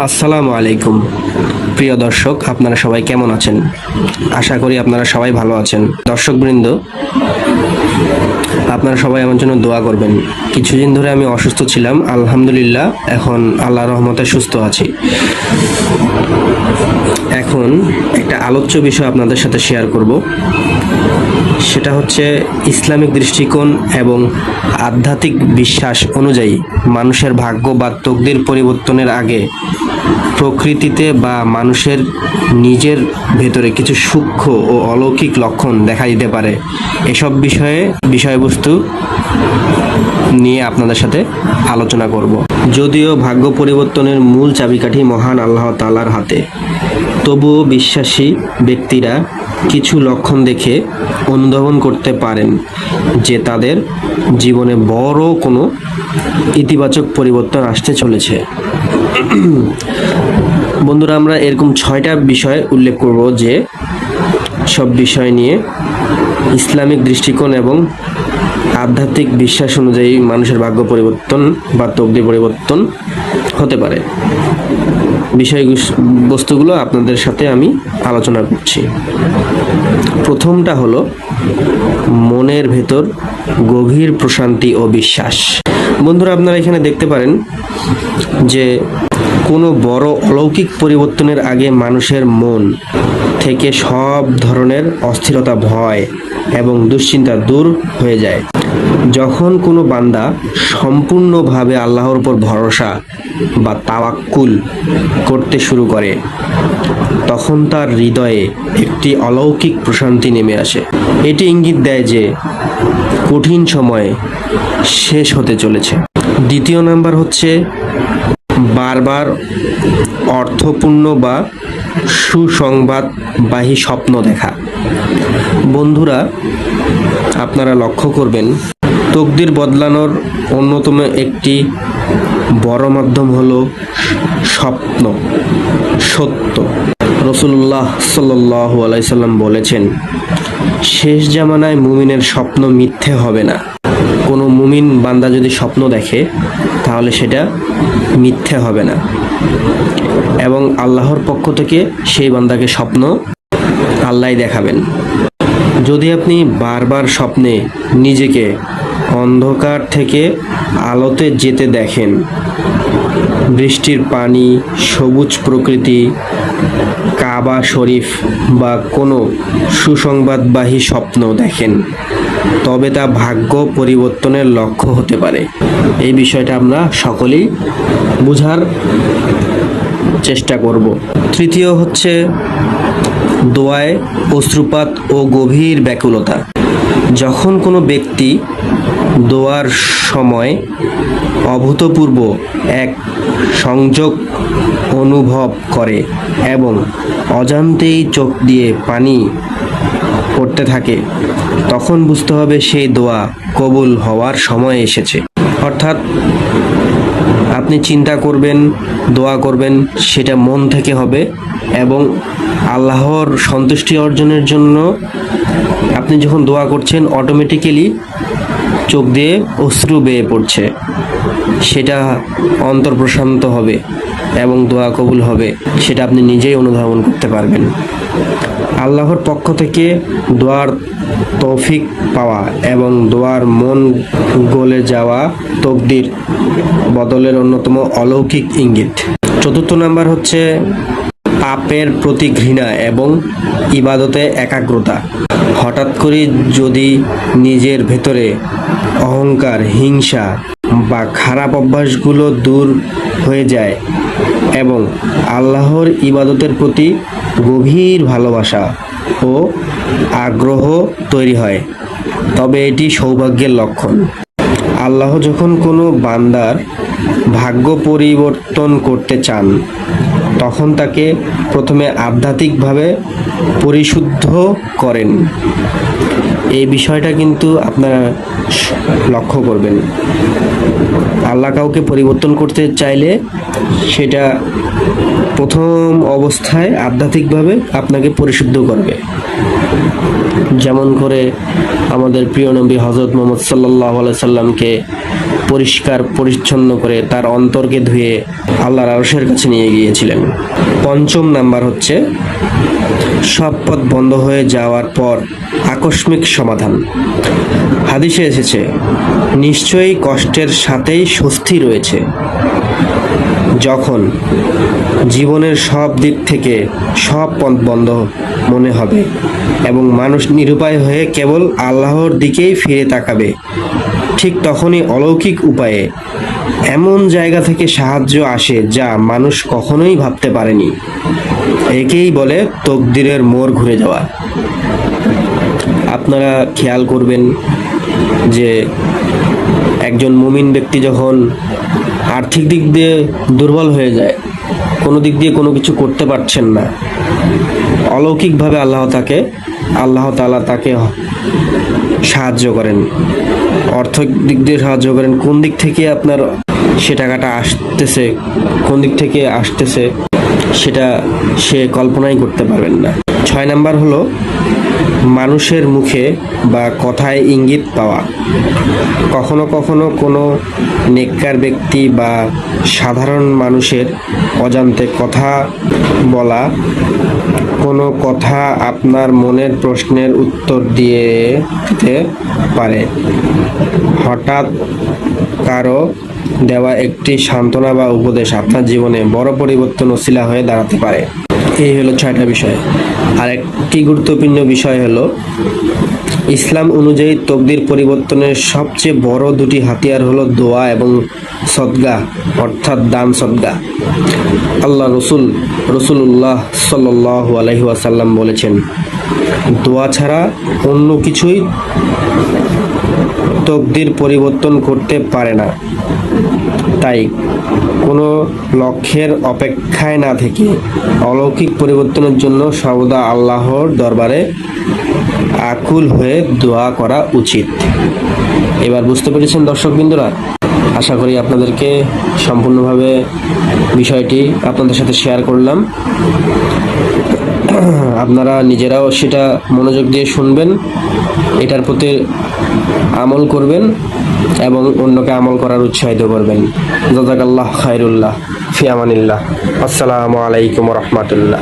আসসালামু আলাইকুম প্রিয় দর্শক, আপনারা সবাই কেমন আছেন? আশা করি আপনারা সবাই ভালো আছেন। দর্শকবৃন্দ, আপনারা সবাই আমার জন্য দোয়া করবেন। কিছুদিন ধরে আমি অসুস্থ ছিলাম, আলহামদুলিল্লাহ এখন আল্লাহর রহমতে সুস্থ আছি। এখন একটা আলোচ্য বিষয় আপনাদের সাথে শেয়ার করব, সেটা হচ্ছে ইসলামিক দৃষ্টিকোণ এবং আধ্যাত্মিক বিশ্বাস অনুযায়ী মানুষের ভাগ্য বা তকদির পরিবর্তনের আগে প্রকৃতিতে বা মানুষের নিজের ভেতরে কিছু সূক্ষ্ম ও অলৌকিক লক্ষণ দেখা দিতে পারে। এসব বিষয়বস্তু নিয়ে আপনাদের সাথে আলোচনা করব। যদিও ভাগ্য পরিবর্তনের মূল চাবিকাঠি মহান আল্লাহ তাআলার হাতে, তবুও বিশ্বাসী ব্যক্তিরা কিছু লক্ষণ দেখে অনুধাবন করতে পারেন যে তাদের জীবনে বড় কোনো ইতিবাচক পরিবর্তন আসতে চলেছে। বন্ধুরা, আমরা এরকম 6টা বিষয় উল্লেখ করব, যে সব বিষয় নিয়ে ইসলামিক দৃষ্টিকোণ এবং আধ্যাত্মিক বিশ্বাস অনুযায়ী মানুষের ভাগ্য পরিবর্তন বা তকদির পরিবর্তন হতে পারে। বিষয়বস্তুগুলো আপনাদের সাথে আমি আলোচনা করছি। প্রথমটা হলো মনের ভেতর গভীর প্রশান্তি ও বিশ্বাস। বন্ধুরা, আপনারা এখানে দেখতে পারেন যে কোনো বড় অলৌকিক পরিবর্তনের আগে মানুষের মন থেকে সব ধরনের অস্থিরতা, ভয় এবং দুশ্চিন্তা দূর হয়ে যায়। যখন কোনো বান্দা সম্পূর্ণভাবে আল্লাহর উপর ভরসা বা তাওয়াক্কুল করতে শুরু করে, তখন তার হৃদয়ে একটি অলৌকিক প্রশান্তি নেমে আসে। এটি ইঙ্গিত দেয় যে কঠিন সময় শেষ হতে চলেছে। দ্বিতীয় নাম্বার হচ্ছে বারবার অর্থপূর্ণ বা সুসংবাদবাহী স্বপ্ন দেখা। বন্ধুরা, আপনারা লক্ষ্য করবেন, তকদির বদলানোর অন্যতম একটি বড় মাধ্যম হলো স্বপ্ন সত্য। রাসূলুল্লাহ সাল্লাল্লাহু আলাইহি সাল্লাম বলেছেন, শেষ জামানায় মুমিনের স্বপ্ন মিথ্যে হবে না। কোনো মুমিন বান্দা যদি স্বপ্ন দেখে তাহলে সেটা মিথ্যে হবে না, এবং আল্লাহর পক্ষ থেকে সেই বান্দাকে স্বপ্ন আল্লাহই দেখাবেন। যদি আপনি বারবার স্বপ্নে নিজেকে অন্ধকার থেকে আলোতে যেতে দেখেন, বৃষ্টির পানি, সবুজ প্রকৃতি, কাবা শরীফ বা কোনো সুসংবাদবাহী স্বপ্ন দেখেন, তবে তা ভাগ্য পরিবর্তনের লক্ষ্য হতে পারে। এই বিষয়টা আমরা সকলেই বোঝার চেষ্টা করব। তৃতীয় হচ্ছে দোয়ায় অশ্রুপাত ও গভীর ব্যাকুলতা। যখন কোনো ব্যক্তি দোয়ার সময় অভূতপূর্ব এক সংযোগ অনুভব করে এবং অজান্তেই চোখ দিয়ে পানি পড়তে থাকে, তখন বুঝতে হবে সেই দোয়া কবুল হওয়ার সময় এসেছে। অর্থাৎ আপনি চিন্তা করবেন, দোয়া করবেন, সেটা মন থেকে হবে এবং আল্লাহর সন্তুষ্টি অর্জনের জন্য আপনি যখন দোয়া করছেন, অটোমেটিক্যালি চোখ দিয়ে অশ্রু বেয়ে পড়ছে, সেটা অন্তর প্রশান্ত হবে এবং দোয়া কবুল হবে, সেটা আপনি নিজেই অনুধাবন করতে পারবেন। আল্লাহর পক্ষ থেকে দোয়ার তৌফিক পাওয়া এবং দোয়ার মন গলে যাওয়া তকদির বদলের অন্যতম অলৌকিক ইঙ্গিত। চতুর্থ নাম্বার হচ্ছে পাপের প্রতি ঘৃণা এবং ইবাদতে একাগ্রতা। হঠাৎ করে যদি নিজের ভেতরে অহংকার, হিংসা বা খারাপ অভ্যাসগুলো দূর হয়ে যায় এবং আল্লাহর ইবাদতের প্রতি গভীর ভালোবাসা ও আগ্রহ তৈরি হয়, তবে এটি সৌভাগ্যের লক্ষণ। আল্লাহ যখন কোনো বান্দার ভাগ্য পরিবর্তন করতে চান, তখন তাকে প্রথমে আধ্যাত্মিকভাবে পরিশুদ্ধ করেন। এই বিষয়টা কিন্তু আপনারা লক্ষ্য করবেন। আল্লাহ কাউকে পরিবর্তন করতে চাইলে সেটা প্রথম অবস্থায় আধ্যাত্মিকভাবে আপনাকে পরিশুদ্ধ করবে। যেমন করে আমাদের প্রিয় নবী হযরত মুহাম্মদ সাল্লাল্লাহু আলাইহি সাল্লামকে পরিষ্কার পরিচ্ছন্ন করে তার অন্তরকে ধুয়ে আল্লাহর আরশের কাছে নিয়ে গিয়েছিলেন। পঞ্চম নাম্বার হচ্ছে সব পথ বন্ধ হয়ে যাওয়ার পর আকস্মিক সমাধান। হাদিসে এসেছে, নিশ্চয়ই কষ্টের সাথেই স্বস্তি রয়েছে। যখন জীবনের সব দিক থেকে সব পথ বন্ধ মনে হবে এবং মানুষ নিরুপায় হয়ে কেবল আল্লাহর দিকেই ফিরে তাকাবে, ঠিক তখনই অলৌকিক উপায়ে এমন জায়গা থেকে সাহায্য আসে যা মানুষ কখনোই ভাবতে পারেনি। একেই বলে তকদিরের মোড় ঘুরে যাওয়া। আপনারা খেয়াল করবেন যে একজন মুমিন ব্যক্তি যখন আর্থিক দিক দিয়ে দুর্বল হয়ে যায়, কোনো দিক দিয়ে কোনো কিছু করতে পারছেন না, অলৌকিকভাবে আল্লাহ তাআলা তাকে সাহায্য করেন, অর্থিক দিক দিয়ে সাহায্য করেন। কোন দিক থেকে আপনার সে টাকাটা আসতেছে, কোন দিক থেকে আসতেছে সেটা সে কল্পনাই করতে পারবেন না। 6 নাম্বার হলো মানুষের মুখে বা কথায় ইঙ্গিত পাওয়া। কখনো কখনো কোনো নেককার ব্যক্তি বা সাধারণ মানুষের অজান্তে কথা বলা কোনো কথা আপনার মনের প্রশ্নের উত্তর দিয়ে দিতে পারে। হঠাৎ কারো দেওয়া একটি সান্ত্বনা বা উপদেশ আপনার জীবনে বড় পরিবর্তন ওসিলা হয়ে দাঁড়াতে পারে। এই হলো 6টা বিষয়। আর একটি গুরুত্বপূর্ণ বিষয় হলো ইসলাম অনুযায়ী তকদির পরিবর্তনের সবচেয়ে বড় 2টি হাতিয়ার হলো দোয়া এবং সদকা, অর্থাৎ দান সদকা। আল্লাহ রাসূলুল্লাহ সাল্লাল্লাহু আলাইহি ওয়াসাল্লাম বলেছেন, দোয়া ছাড়া অন্য কিছুই তকদির পরিবর্তন করতে পারে না। তাই কোনো লক্ষ্যের অপেক্ষায় না থেকে অলৌকিক পরিবর্তনের জন্য সর্বদা আল্লাহর দরবারে আকুল হয়ে দোয়া করা উচিত। এবার বুঝতে পেরেছেন দর্শকবৃন্দরা? আশা করি আপনাদেরকে সম্পূর্ণভাবে বিষয়টি আপনাদের সাথে শেয়ার করলাম। আপনারা নিজেরাও সেটা মনোযোগ দিয়ে শুনবেন, এটার প্রতি আমল করবেন এবং অন্যকে আমল করার উৎসাহিত করবেন। জাযাকাল্লাহ খায়রুল্লাহ, ফি আমানিল্লাহ। আসসালামু আলাইকুম ওয়া রাহমাতুল্লাহ।